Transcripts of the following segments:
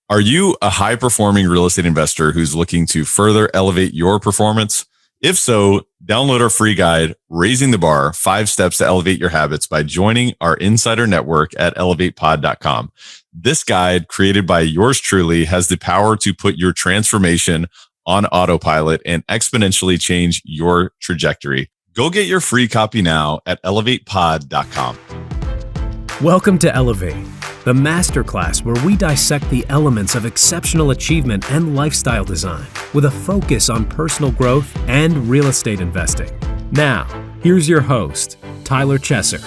Are you a high performing real estate investor who's looking to further elevate your performance? If so, download our free guide, Raising the Bar, 5 Steps to Elevate Your Habits by joining our insider network at elevatepod.com. This guide, created by yours truly, has the power to put your transformation on autopilot and exponentially change your trajectory. Go get your free copy now at elevatepod.com. Welcome to Elevate, the masterclass where we dissect the elements of exceptional achievement and lifestyle design with a focus on personal growth and real estate investing. Now, here's your host, Tyler Chesser.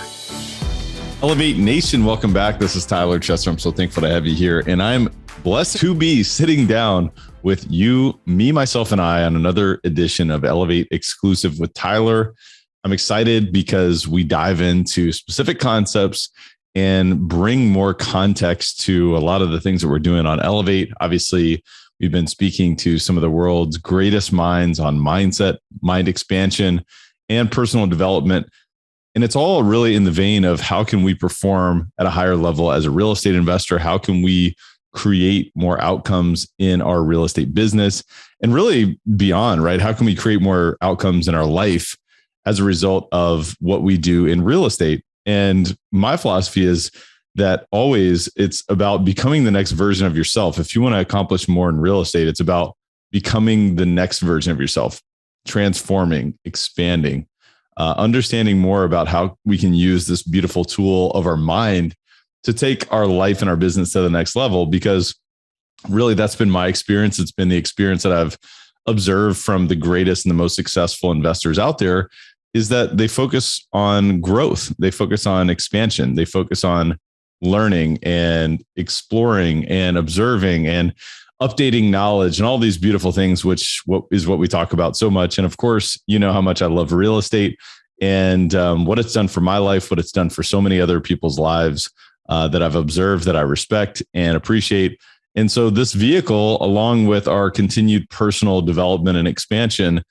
Elevate Nation, welcome back. This is Tyler Chesser. I'm so thankful to have you here. And I'm blessed to be sitting down with you, me, myself, and I on another edition of Elevate Exclusive with Tyler. I'm excited because we dive into specific concepts and bring more context to a lot of the things that we're doing on Elevate. Obviously, we've been speaking to some of the world's greatest minds on mindset, mind expansion, and personal development. And it's all really in the vein of how can we perform at a higher level as a real estate investor? How can we create more outcomes in our real estate business and really beyond, right? How can we create more outcomes in our life as a result of what we do in real estate? And my philosophy is that always it's about becoming the next version of yourself. If you want to accomplish more in real estate, it's about becoming the next version of yourself, transforming, expanding, understanding more about how we can use this beautiful tool of our mind to take our life and our business to the next level. Because really that's been my experience. It's been the experience that I've observed from the greatest and the most successful investors out there, is that they focus on growth. They focus on expansion. They focus on learning and exploring and observing and updating knowledge and all these beautiful things, which is what we talk about so much. And of course, you know how much I love real estate and what it's done for my life, what it's done for so many other people's lives that I've observed, that I respect and appreciate. And so this vehicle, along with our continued personal development and expansion,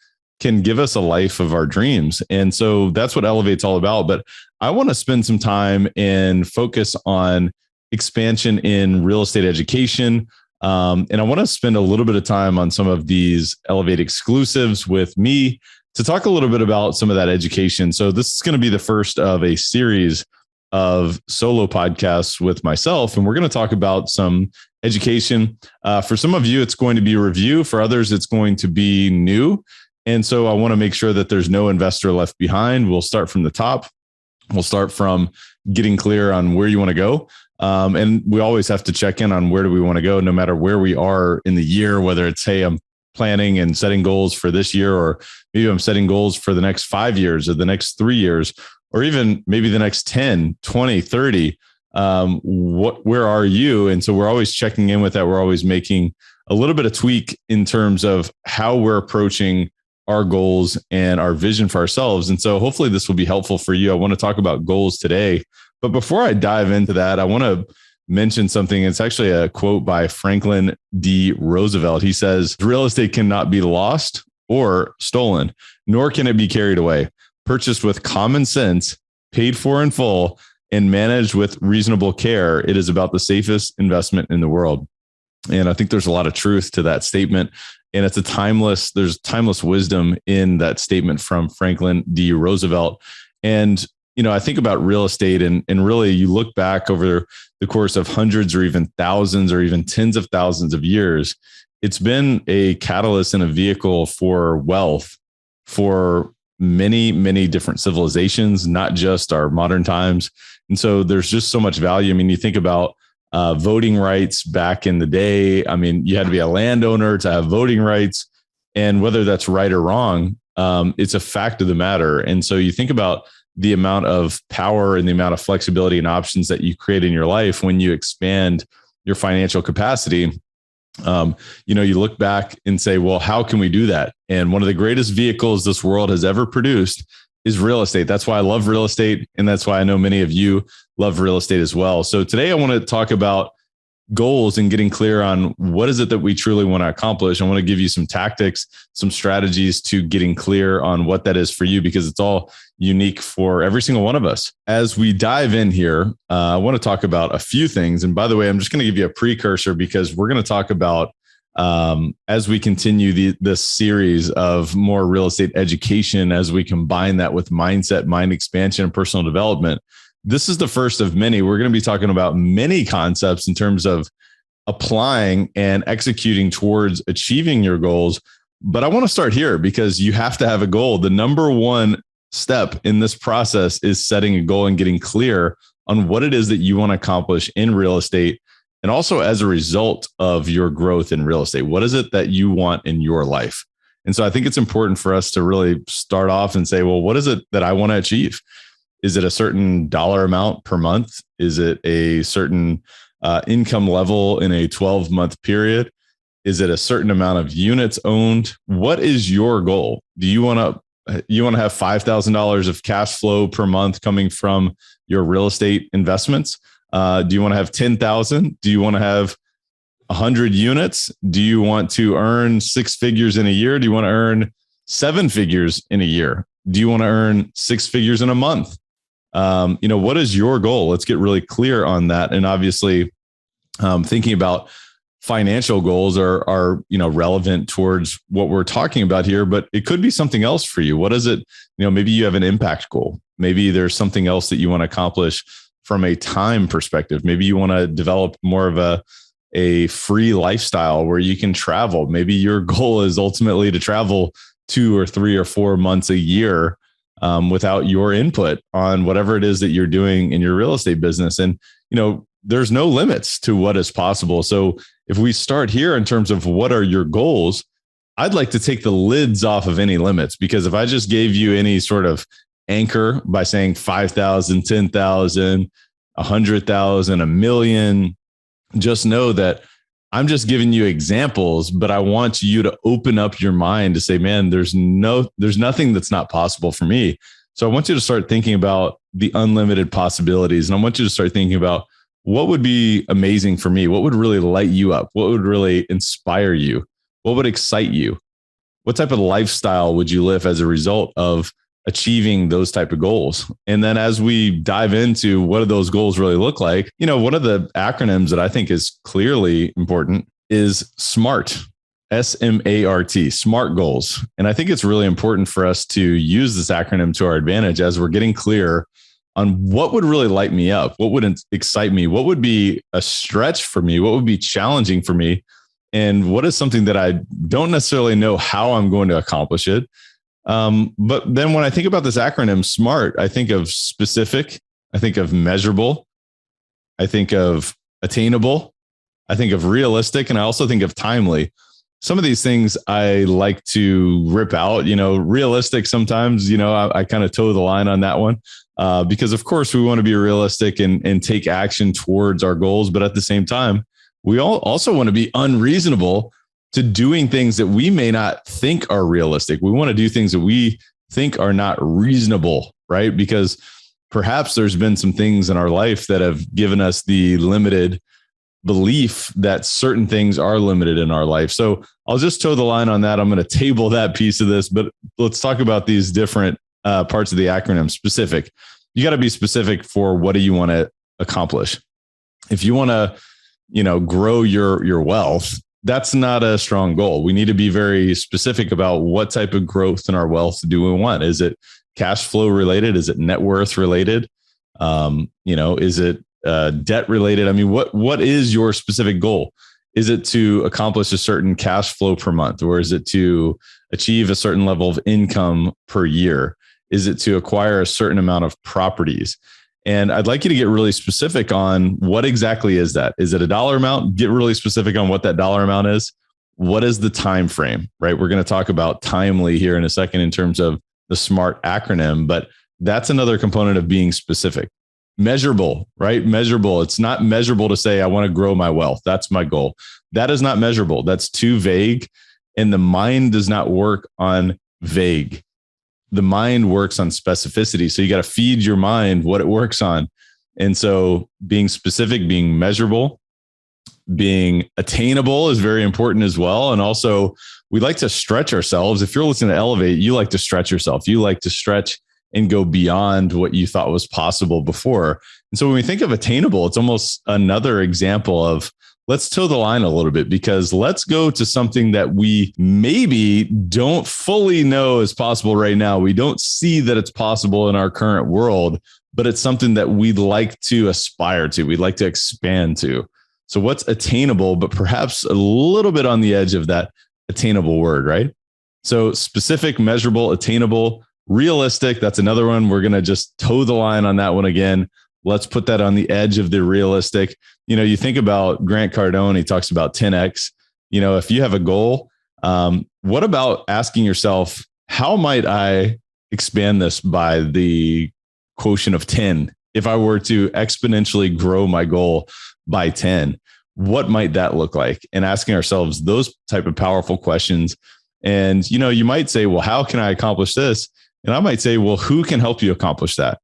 can give us a life of our dreams. And so that's what Elevate's all about. But I want to spend some time and focus on expansion in real estate education. And I want to spend a little bit of time on some of these Elevate exclusives with me to talk a little bit about some of that education. So this is going to be the first of a series of solo podcasts with myself. And we're going to talk about some education. For some of you, it's going to be a review. For others, it's going to be new. And so I want to make sure that there's no investor left behind. We'll start from the top. We'll start from getting clear on where you want to go. And we always have to check in on where do we want to go, no matter where we are in the year, whether it's, hey, I'm planning and setting goals for this year, or maybe I'm setting goals for the next 5 years or the next 3 years, or even maybe the next 10, 20, 30. Where are you? And so we're always checking in with that. We're always making a little bit of tweak in terms of how we're approaching our goals and our vision for ourselves. And so hopefully this will be helpful for you. I want to talk about goals today. But before I dive into that, I want to mention something. It's actually a quote by Franklin D. Roosevelt. He says, real estate cannot be lost or stolen, nor can it be carried away. Purchased with common sense, paid for in full, and managed with reasonable care, it is about the safest investment in the world. And I think there's a lot of truth to that statement. And there's timeless wisdom in that statement from Franklin D. Roosevelt. And, you know, I think about real estate and really you look back over the course of hundreds or even thousands or even tens of thousands of years, it's been a catalyst and a vehicle for wealth for many, many different civilizations, not just our modern times. And so there's just so much value. I mean, you think about voting rights back in the day. I mean, you had to be a landowner to have voting rights, and whether that's right or wrong, it's a fact of the matter. And so you think about the amount of power and the amount of flexibility and options that you create in your life when you expand your financial capacity. You look back and say, well, how can we do that? And one of the greatest vehicles this world has ever produced is real estate. That's why I love real estate. And that's why I know many of you love real estate as well. So today I want to talk about goals and getting clear on what is it that we truly want to accomplish, I want to give you some tactics, some strategies to getting clear on what that is for you, because it's all unique for every single one of us. As we dive in here, I want to talk about a few things. And by the way, I'm just going to give you a precursor, because we're going to talk about, as we continue this series of more real estate education, as we combine that with mindset, mind expansion, and personal development. This is the first of many. We're going to be talking about many concepts in terms of applying and executing towards achieving your goals. But I want to start here, because you have to have a goal. The number one step in this process is setting a goal and getting clear on what it is that you want to accomplish in real estate. And also as a result of your growth in real estate, what is it that you want in your life? And so I think it's important for us to really start off and say, well, what is it that I want to achieve? Is it a certain dollar amount per month? Is it a certain income level in a 12-month period? Is it a certain amount of units owned? What is your goal? Do you want to have $5,000 of cash flow per month coming from your real estate investments? Do you want to have 10,000? Do you want to have 100 units? Do you want to earn 6 figures in a year? Do you want to earn 7 figures in a year? Do you want to earn 6 figures in a month? What is your goal? Let's get really clear on that. And obviously, thinking about financial goals are relevant towards what we're talking about here, but it could be something else for you. What is it? Maybe you have an impact goal. Maybe there's something else that you want to accomplish from a time perspective. Maybe you want to develop more of a free lifestyle where you can travel. Maybe your goal is ultimately to travel 2 or 3 or 4 months a year without your input on whatever it is that you're doing in your real estate business. And, there's no limits to what is possible. So if we start here in terms of what are your goals, I'd like to take the lids off of any limits, because if I just gave you any sort of anchor by saying 5,000, 10,000, 100,000, 1 million, just know that I'm just giving you examples, but I want you to open up your mind to say, man, there's nothing that's not possible for me. So I want you to start thinking about the unlimited possibilities. And I want you to start thinking about what would be amazing for me? What would really light you up? What would really inspire you? What would excite you? What type of lifestyle would you live as a result of achieving those type of goals? And then as we dive into what do those goals really look like, one of the acronyms that I think is clearly important is SMART, SMART, SMART goals. And I think it's really important for us to use this acronym to our advantage as we're getting clear on what would really light me up, what would excite me, what would be a stretch for me, what would be challenging for me, and what is something that I don't necessarily know how I'm going to accomplish it. But then when I think about this acronym SMART, I think of specific, I think of measurable, I think of attainable, I think of realistic, and I also think of timely. Some of these things I like to rip out, realistic sometimes, I kind of toe the line on that one. Because of course we want to be realistic and take action towards our goals. But at the same time, we all also want to be unreasonable to doing things that we may not think are realistic. We want to do things that we think are not reasonable, right? Because perhaps there's been some things in our life that have given us the limited belief that certain things are limited in our life. So I'll just toe the line on that. I'm going to table that piece of this, but let's talk about these different parts of the acronym. Specific. You got to be specific for what do you want to accomplish. If you want to, grow your wealth, that's not a strong goal. We need to be very specific about what type of growth in our wealth do we want. Is it cash flow related? Is it net worth related? Is it debt related? I mean, what is your specific goal? Is it to accomplish a certain cash flow per month, or is it to achieve a certain level of income per year? Is it to acquire a certain amount of properties? And I'd like you to get really specific on what exactly is that. Is it a dollar amount? Get really specific on what that dollar amount is. What is the time frame, right? We're going to talk about timely here in a second in terms of the SMART acronym, but that's another component of being specific. Measurable, right? Measurable. It's not measurable to say, I want to grow my wealth. That's my goal. That is not measurable. That's too vague. And the mind does not work on vague. The mind works on specificity. So you got to feed your mind what it works on. And so being specific, being measurable, being attainable is very important as well. And also, we like to stretch ourselves. If you're listening to Elevate, you like to stretch yourself. You like to stretch and go beyond what you thought was possible before. And so when we think of attainable, it's almost another example of let's toe the line a little bit, because let's go to something that we maybe don't fully know is possible right now. We don't see that it's possible in our current world, but it's something that we'd like to aspire to. We'd like to expand to. So what's attainable, but perhaps a little bit on the edge of that attainable word, right? So specific, measurable, attainable, realistic. That's another one. We're going to just toe the line on that one again. Let's put that on the edge of the realistic. You think about Grant Cardone, he talks about 10X. If you have a goal, what about asking yourself, how might I expand this by the quotient of 10? If I were to exponentially grow my goal by 10, what might that look like? And asking ourselves those type of powerful questions. And, you might say, well, how can I accomplish this? And I might say, well, who can help you accomplish that?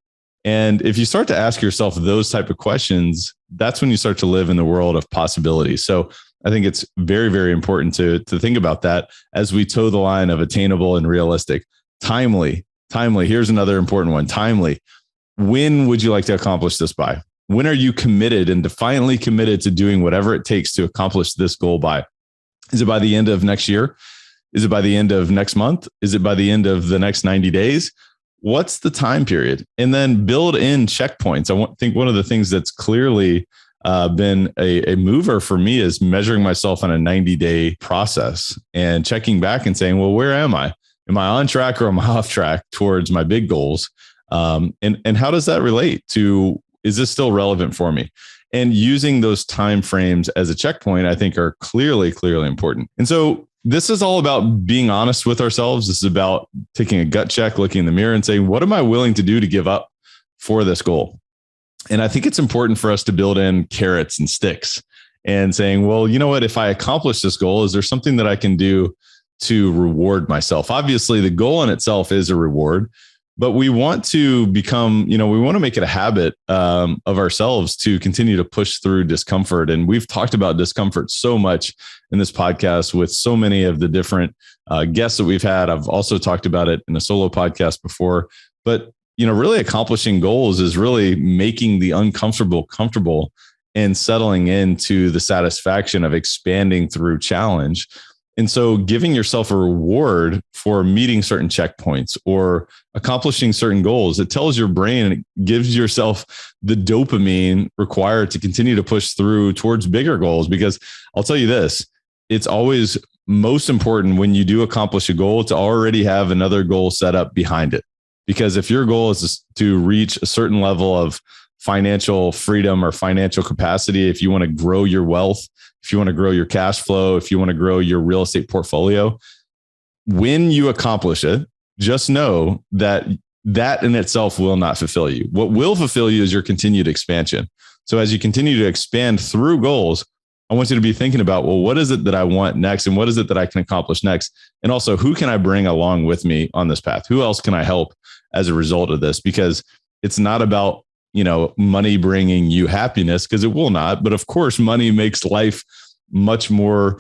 And if you start to ask yourself those type of questions, that's when you start to live in the world of possibilities. So I think it's very, very important to think about that as we toe the line of attainable and realistic. Timely. Here's another important one. Timely. When would you like to accomplish this by? When are you committed and defiantly committed to doing whatever it takes to accomplish this goal by? Is it by the end of next year? Is it by the end of next month? Is it by the end of the next 90 days? What's the time period? And then build in checkpoints. I think one of the things that's clearly been a mover for me is measuring myself on a 90-day process and checking back and saying, well, where am I? Am I on track or am I off track towards my big goals? And how does that relate to, is this still relevant for me? And using those time frames as a checkpoint, I think are clearly important. And so this is all about being honest with ourselves. This is about taking a gut check, looking in the mirror and saying, what am I willing to do to give up for this goal? And I think it's important for us to build in carrots and sticks and saying, well, you know what, if I accomplish this goal, is there something that I can do to reward myself? Obviously, the goal in itself is a reward, but we want to become, we want to make it a habit of ourselves to continue to push through discomfort. And we've talked about discomfort so much in this podcast with so many of the different guests that we've had. I've also talked about it in a solo podcast before, but really accomplishing goals is really making the uncomfortable comfortable and settling into the satisfaction of expanding through challenge. And so giving yourself a reward for meeting certain checkpoints or accomplishing certain goals, it tells your brain and it gives yourself the dopamine required to continue to push through towards bigger goals. Because I'll tell you this, it's always most important when you do accomplish a goal to already have another goal set up behind it. Because if your goal is to reach a certain level of financial freedom or financial capacity, if you want to grow your wealth, if you want to grow your cash flow, if you want to grow your real estate portfolio, when you accomplish it, just know that that in itself will not fulfill you. What will fulfill you is your continued expansion. So as you continue to expand through goals, I want you to be thinking about, well, what is it that I want next? And what is it that I can accomplish next? And also, who can I bring along with me on this path? Who else can I help as a result of this? Because it's not about money bringing you happiness, because it will not. But of course, money makes life much more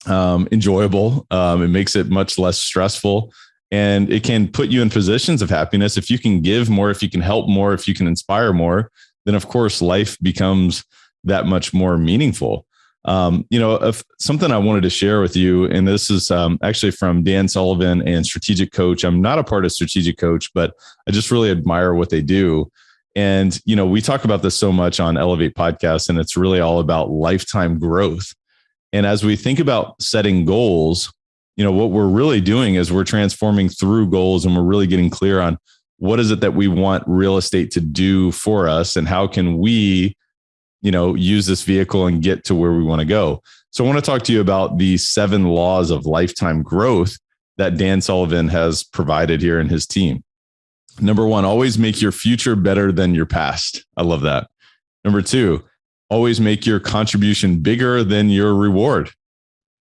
enjoyable. It makes it much less stressful, and it can put you in positions of happiness. If you can give more, if you can help more, if you can inspire more, then of course life becomes that much more meaningful. If something I wanted to share with you, and this is actually from Dan Sullivan and Strategic Coach. I'm not a part of Strategic Coach, but I just really admire what they do. And, we talk about this so much on Elevate Podcast, and it's really all about lifetime growth. And as we think about setting goals, what we're really doing is we're transforming through goals, and we're really getting clear on what is it that we want real estate to do for us, and how can we, use this vehicle and get to where we want to go. So I want to talk to you about the 7 laws of lifetime growth that Dan Sullivan has provided here in his team. Number 1, always make your future better than your past. I love that. Number 2, always make your contribution bigger than your reward.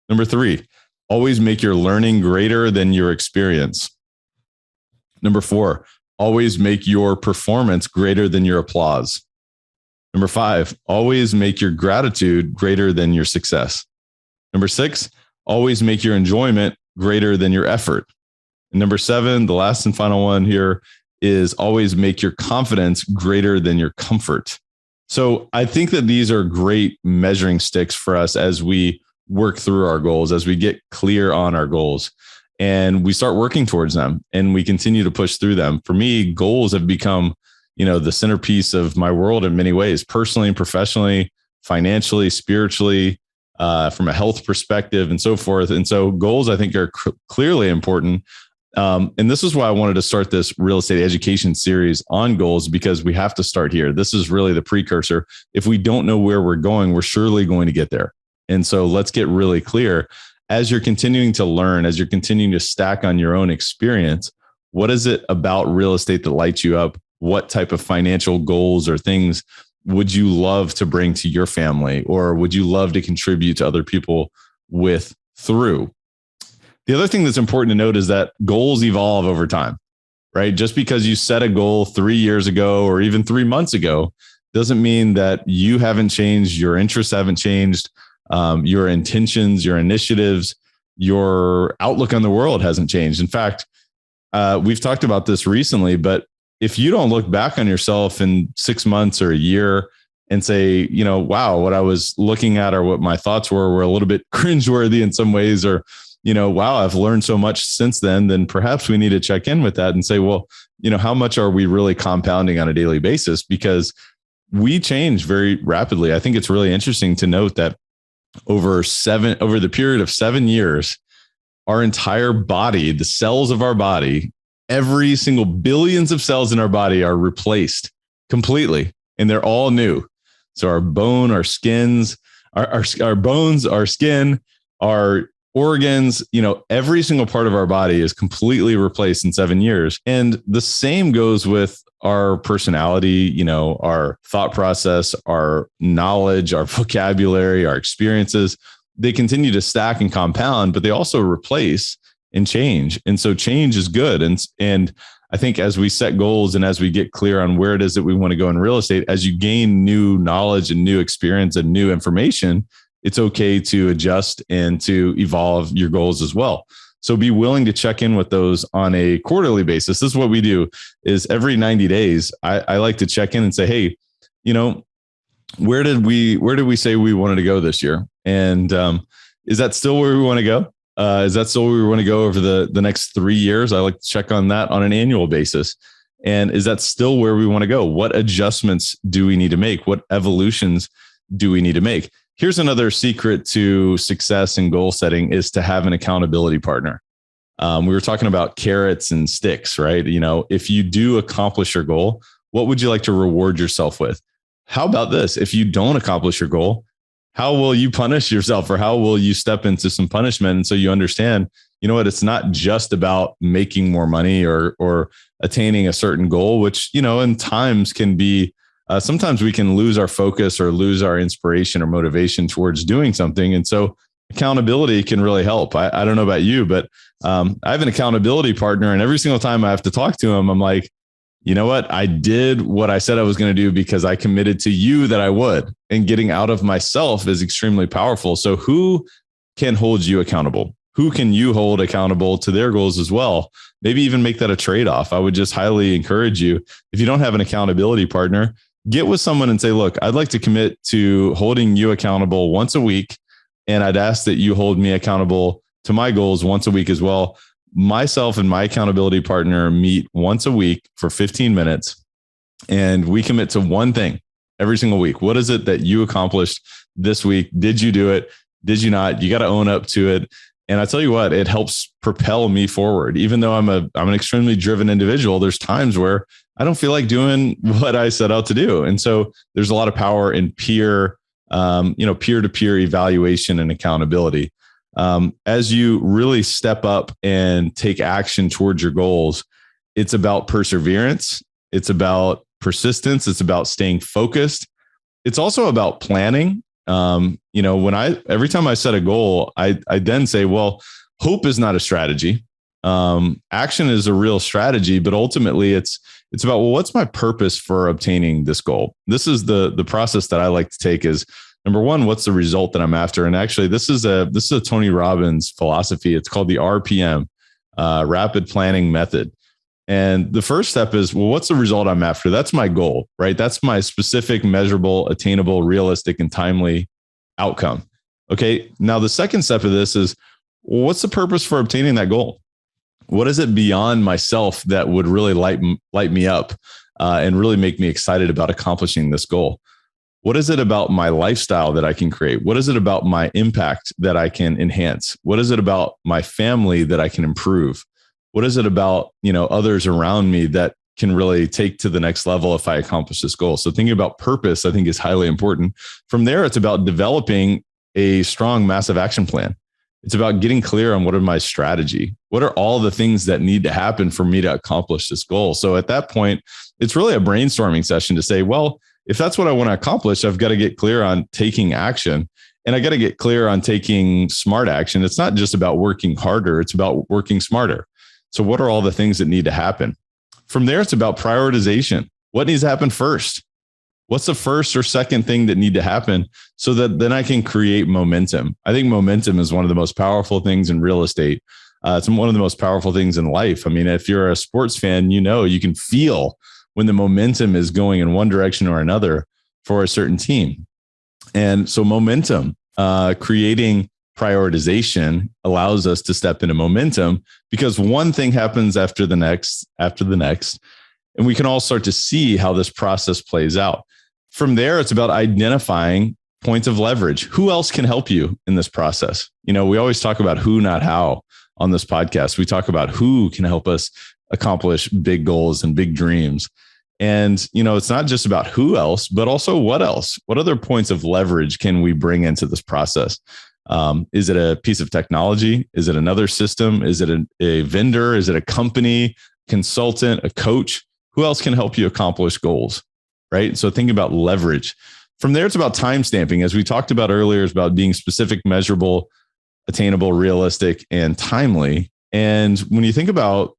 Number 3, always make your learning greater than your experience. Number 4, always make your performance greater than your applause. Number 5, always make your gratitude greater than your success. Number 6, always make your enjoyment greater than your effort. And number 7, the last and final one here, is always make your confidence greater than your comfort. So I think that these are great measuring sticks for us as we work through our goals, as we get clear on our goals and we start working towards them and we continue to push through them. For me, goals have become, the centerpiece of my world in many ways, personally and professionally, financially, spiritually, from a health perspective and so forth. And so goals, I think, are clearly important. And this is why I wanted to start this real estate education series on goals, because we have to start here. This is really the precursor. If we don't know where we're going, we're surely going to get there. And so let's get really clear. As you're continuing to learn, as you're continuing to stack on your own experience, what is it about real estate that lights you up? What type of financial goals or things would you love to bring to your family, or would you love to contribute to other people through? The other thing that's important to note is that goals evolve over time, right? Just because you set a goal 3 years ago or even 3 months ago doesn't mean that you haven't changed, your interests haven't changed, your intentions, your initiatives, your outlook on the world hasn't changed. In fact, we've talked about this recently, but if you don't look back on yourself in 6 months or a year and say, wow, what I was looking at or what my thoughts were a little bit cringeworthy in some ways, or, wow, I've learned so much since then perhaps we need to check in with that and say, well, how much are we really compounding on a daily basis? Because we change very rapidly. I think it's really interesting to note that over the period of 7 years, our entire body, the cells of our body, every single billions of cells in our body are replaced completely, and they're all new. So our bone, our skins, our bones, our skin, our organs, every single part of our body is completely replaced in 7 years. And the same goes with our personality, our thought process, our knowledge, our vocabulary, our experiences. They continue to stack and compound, but they also replace and change. And so change is good. And I think as we set goals and as we get clear on where it is that we want to go in real estate, as you gain new knowledge and new experience and new information, it's okay to adjust and to evolve your goals as well. So be willing to check in with those on a quarterly basis. This is what we do, is every 90 days, I like to check in and say, hey, where did we say we wanted to go this year? And is that still where we want to go? Is that still where we want to go over the next 3 years? I like to check on that on an annual basis. And is that still where we want to go? What adjustments do we need to make? What evolutions do we need to make? Here's another secret to success and goal setting, is to have an accountability partner. We were talking about carrots and sticks, right? If you do accomplish your goal, what would you like to reward yourself with? How about this? If you don't accomplish your goal, how will you punish yourself, or how will you step into some punishment? And so you understand, it's not just about making more money or attaining a certain goal, which, in times can be, sometimes we can lose our focus or lose our inspiration or motivation towards doing something. And so accountability can really help. I don't know about you, but I have an accountability partner, and every single time I have to talk to him, I'm like, you know what? I did what I said I was going to do because I committed to you that I would, and getting out of myself is extremely powerful. So who can hold you accountable? Who can you hold accountable to their goals as well? Maybe even make that a trade-off. I would just highly encourage you, if you don't have an accountability partner, get with someone and say, look, I'd like to commit to holding you accountable once a week. And I'd ask that you hold me accountable to my goals once a week as well. Myself and my accountability partner meet once a week for 15 minutes, and we commit to one thing every single week. What is it that you accomplished this week? Did you do it? Did you not? You got to own up to it. And I tell you what, it helps propel me forward. Even though I'm an extremely driven individual, there's times where I don't feel like doing what I set out to do. And so there's a lot of power in peer-to-peer evaluation and accountability. As you really step up and take action towards your goals, it's about perseverance. It's about persistence. It's about staying focused. It's also about planning. Every time I set a goal, I then say, well, hope is not a strategy. Action is a real strategy, but ultimately it's about, well, what's my purpose for obtaining this goal? This is the process that I like to take is, number one, what's the result that I'm after? And actually, this is a Tony Robbins philosophy. It's called the RPM, Rapid Planning Method. And the first step is, well, what's the result I'm after? That's my goal, right? That's my specific, measurable, attainable, realistic, and timely outcome. Okay. Now, the second step of this is, well, what's the purpose for obtaining that goal? What is it beyond myself that would really light me up and really make me excited about accomplishing this goal? What is it about my lifestyle that I can create? What is it about my impact that I can enhance? What is it about my family that I can improve? What is it about, others around me that can really take to the next level if I accomplish this goal? So thinking about purpose, I think, is highly important. From there, it's about developing a strong, massive action plan. It's about getting clear on what are my strategy. What are all the things that need to happen for me to accomplish this goal? So at that point, it's really a brainstorming session to say, well, if that's what I want to accomplish, I've got to get clear on taking action. And I got to get clear on taking smart action. It's not just about working harder. It's about working smarter. So what are all the things that need to happen? From there, it's about prioritization. What needs to happen first? What's the first or second thing that need to happen so that then I can create momentum? I think momentum is one of the most powerful things in real estate. It's one of the most powerful things in life. I mean, if you're a sports fan, you can feel when the momentum is going in one direction or another for a certain team. And so momentum, creating prioritization allows us to step into momentum because one thing happens after the next, and we can all start to see how this process plays out. From there, it's about identifying points of leverage. Who else can help you in this process? We always talk about who, not how on this podcast. We talk about who can help us accomplish big goals and big dreams. And, it's not just about who else, but also what else? What other points of leverage can we bring into this process? Is it a piece of technology? Is it another system? Is it a vendor? Is it a company, consultant, a coach? Who else can help you accomplish goals? Right? So think about leverage. From there, it's about time stamping. As we talked about earlier, it's about being specific, measurable, attainable, realistic, and timely. And when you think about,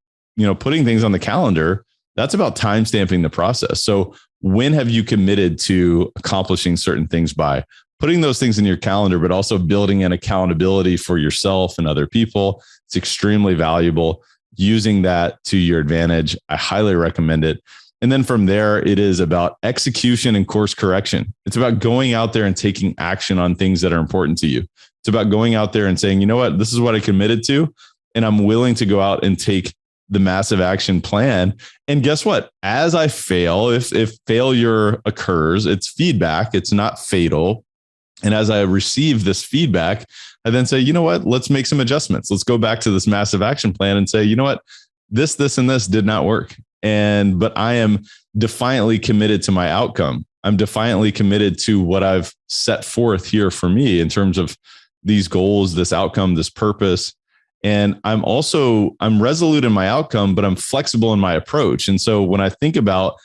putting things on the calendar, that's about time stamping the process. So when have you committed to accomplishing certain things by? Putting those things in your calendar, but also building in accountability for yourself and other people. It's extremely valuable. Using that to your advantage, I highly recommend it. And then from there, it is about execution and course correction. It's about going out there and taking action on things that are important to you. It's about going out there and saying, you know what, this is what I committed to, and I'm willing to go out and take the massive action plan. And guess what? As I fail, if failure occurs, it's feedback. It's not fatal. And as I receive this feedback, I then say, you know what, let's make some adjustments. Let's go back to this massive action plan and say, you know what, this, and this did not work. But I am defiantly committed to my outcome. I'm defiantly committed to what I've set forth here for me in terms of these goals, this outcome, this purpose. And I'm resolute in my outcome, but I'm flexible in my approach. And so when I think about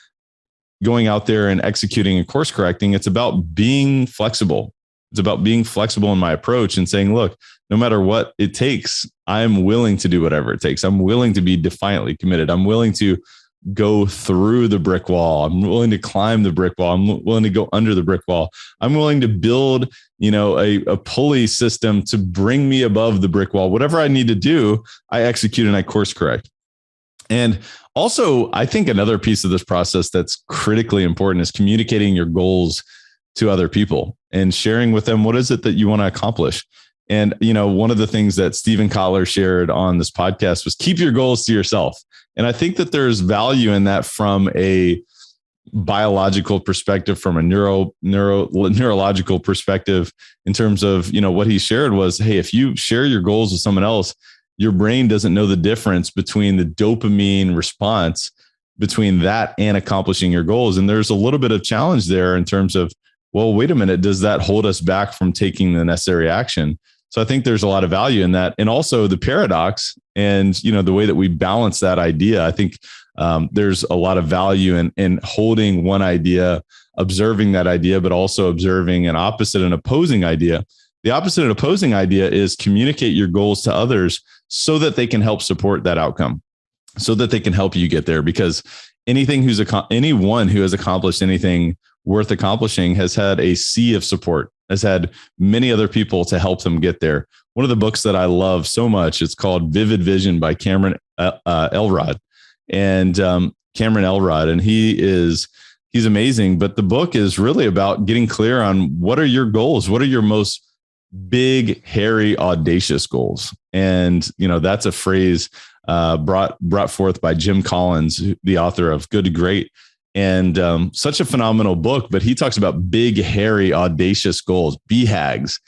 going out there and executing and course correcting, it's about being flexible. It's about being flexible in my approach and saying, look, no matter what it takes, I'm willing to do whatever it takes. I'm willing to be defiantly committed. I'm willing to go through the brick wall. I'm willing to climb the brick wall. I'm willing to go under the brick wall. I'm willing to build, a pulley system to bring me above the brick wall. Whatever I need to do, I execute and I course correct. And also, I think another piece of this process that's critically important is communicating your goals to other people and sharing with them what is it that you want to accomplish. And, one of the things that Stephen Kotler shared on this podcast was keep your goals to yourself. And I think that there's value in that from a biological perspective, from a neurological perspective, in terms of, what he shared was, hey, if you share your goals with someone else, your brain doesn't know the difference between the dopamine response between that and accomplishing your goals. And there's a little bit of challenge there in terms of, well, wait a minute, does that hold us back from taking the necessary action? So I think there's a lot of value in that. And also the paradox and, the way that we balance that idea, I think there's a lot of value in holding one idea, observing that idea, but also observing an opposite and opposing idea. The opposite and opposing idea is communicate your goals to others so that they can help support that outcome, so that they can help you get there. Because anyone who has accomplished anything worth accomplishing has had a sea of support, has had many other people to help them get there. One of the books that I love so much, it's called Vivid Vision by Cameron Elrod. And Cameron Elrod, and he's amazing. But the book is really about getting clear on what are your goals? What are your most big, hairy, audacious goals? And, that's a phrase brought forth by Jim Collins, the author of Good to Great. And such a phenomenal book, but he talks about big, hairy, audacious goals, BHAGs.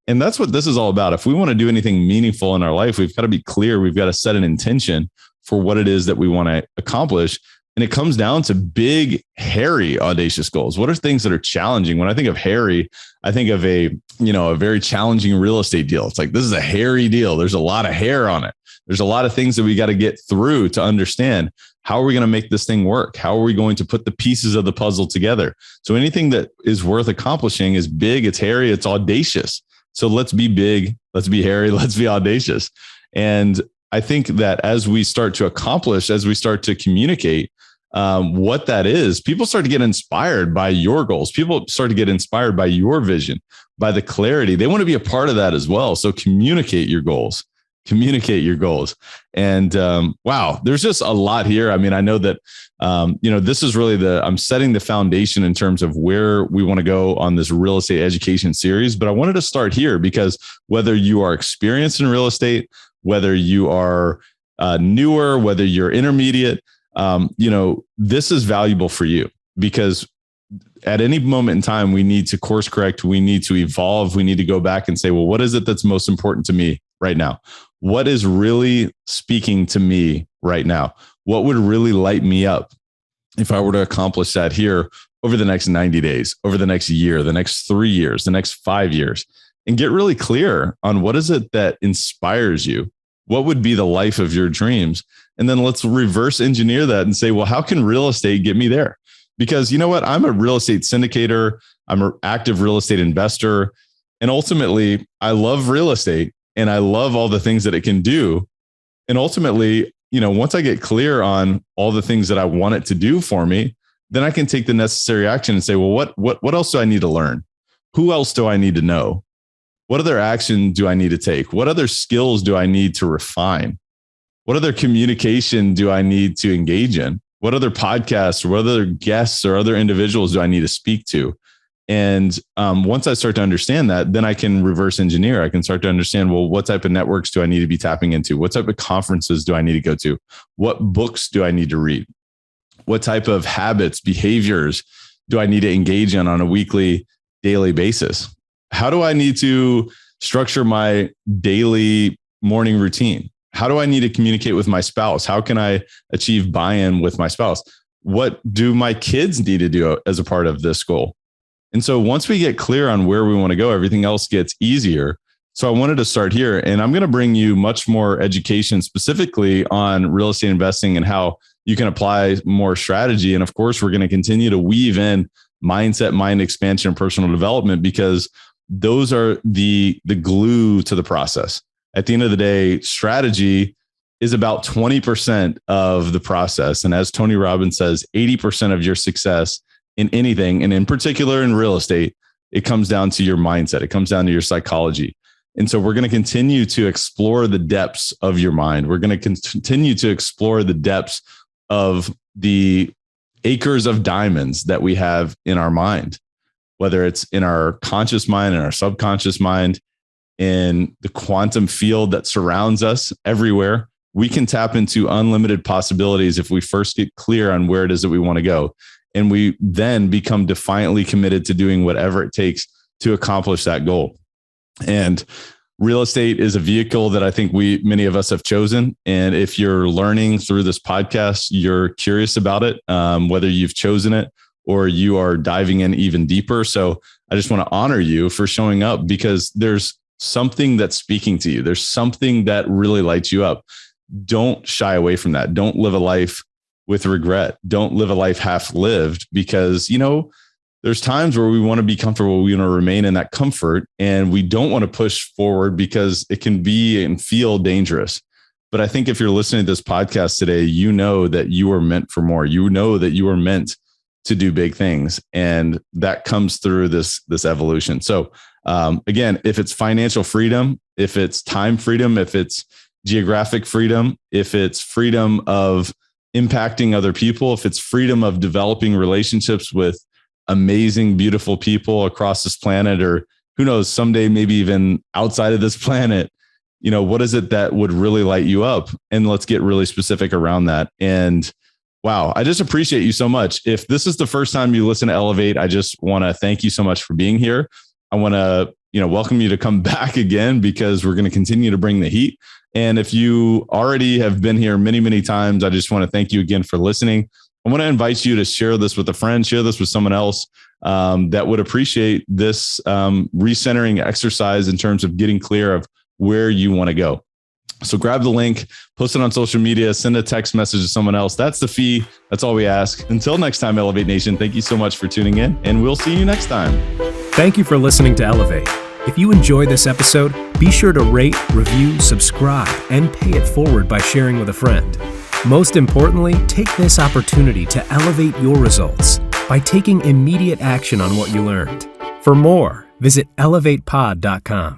And that's what this is all about. If we want to do anything meaningful in our life, we've got to be clear. We've got to set an intention for what it is that we want to accomplish. And it comes down to big, hairy, audacious goals. What are things that are challenging? When I think of hairy, I think of a very challenging real estate deal. It's like, this is a hairy deal. There's a lot of hair on it. There's a lot of things that we got to get through to understand how are we going to make this thing work? How are we going to put the pieces of the puzzle together? So anything that is worth accomplishing is big, it's hairy, it's audacious. So let's be big, let's be hairy, let's be audacious. And I think that as we start to accomplish, as we start to communicate what that is, people start to get inspired by your goals. People start to get inspired by your vision, by the clarity. They want to be a part of that as well. So communicate your goals. And wow, there's just a lot here. I mean, I know that, this is really I'm setting the foundation in terms of where we want to go on this real estate education series. But I wanted to start here because whether you are experienced in real estate, whether you are newer, whether you're intermediate, this is valuable for you, because at any moment in time, we need to course correct. We need to evolve. We need to go back and say, well, what is it that's most important to me right now? What is really speaking to me right now? What would really light me up if I were to accomplish that here over the next 90 days, over the next year, the next 3 years, the next 5 years, and get really clear on what is it that inspires you? What would be the life of your dreams? And then let's reverse engineer that and say, well, how can real estate get me there? Because you know what? I'm a real estate syndicator. I'm an active real estate investor. And ultimately, I love real estate and I love all the things that it can do. And ultimately, once I get clear on all the things that I want it to do for me, then I can take the necessary action and say, well, what else do I need to learn? Who else do I need to know? What other action do I need to take? What other skills do I need to refine? What other communication do I need to engage in? What other podcasts or what other guests or other individuals do I need to speak to? And once I start to understand that, then I can reverse engineer. I can start to understand, well, what type of networks do I need to be tapping into? What type of conferences do I need to go to? What books do I need to read? What type of habits, behaviors do I need to engage in on a weekly, daily basis? How do I need to structure my daily morning routine? How do I need to communicate with my spouse? How can I achieve buy-in with my spouse? What do my kids need to do as a part of this goal? And so once we get clear on where we want to go, everything else gets easier. So I wanted to start here, and I'm going to bring you much more education specifically on real estate investing and how you can apply more strategy. And of course, we're going to continue to weave in mindset, mind expansion, and personal development, because those are the glue to the process. At the end of the day, strategy is about 20% of the process. And as Tony Robbins says, 80% of your success in anything, and in particular in real estate, it comes down to your mindset. It comes down to your psychology. And so we're going to continue to explore the depths of your mind. We're going to continue to explore the depths of the acres of diamonds that we have in our mind, whether it's in our conscious mind and our subconscious mind, in the quantum field that surrounds us everywhere. We can tap into unlimited possibilities if we first get clear on where it is that we want to go. And we then become defiantly committed to doing whatever it takes to accomplish that goal. And real estate is a vehicle that I think many of us have chosen. And if you're learning through this podcast, you're curious about it, whether you've chosen it or you are diving in even deeper. So I just want to honor you for showing up, because there's something that's speaking to you. There's something that really lights you up. Don't shy away from that. Don't live a life with regret. Don't live a life half lived, because, there's there's times where we want to be comfortable. We want to remain in that comfort, and we don't want to push forward because it can be and feel dangerous. But I think if you're listening to this podcast today, you know that you are meant for more. You know that you are meant to do big things. And that comes through this evolution. So again, if it's financial freedom, if it's time freedom, if it's geographic freedom, if it's freedom of impacting other people, if it's freedom of developing relationships with amazing, beautiful people across this planet, or who knows, someday, maybe even outside of this planet, what is it that would really light you up? And let's get really specific around that. And wow, I just appreciate you so much. If this is the first time you listen to Elevate, I just want to thank you so much for being here. I want to, welcome you to come back again, because we're going to continue to bring the heat. And if you already have been here many, many times, I just want to thank you again for listening. I want to invite you to share this with a friend, share this with someone else that would appreciate this recentering exercise in terms of getting clear of where you want to go. So grab the link, post it on social media, send a text message to someone else. That's the fee. That's all we ask. Until next time, Elevate Nation, thank you so much for tuning in, and we'll see you next time. Thank you for listening to Elevate. If you enjoyed this episode, be sure to rate, review, subscribe, and pay it forward by sharing with a friend. Most importantly, take this opportunity to elevate your results by taking immediate action on what you learned. For more, visit elevatepod.com.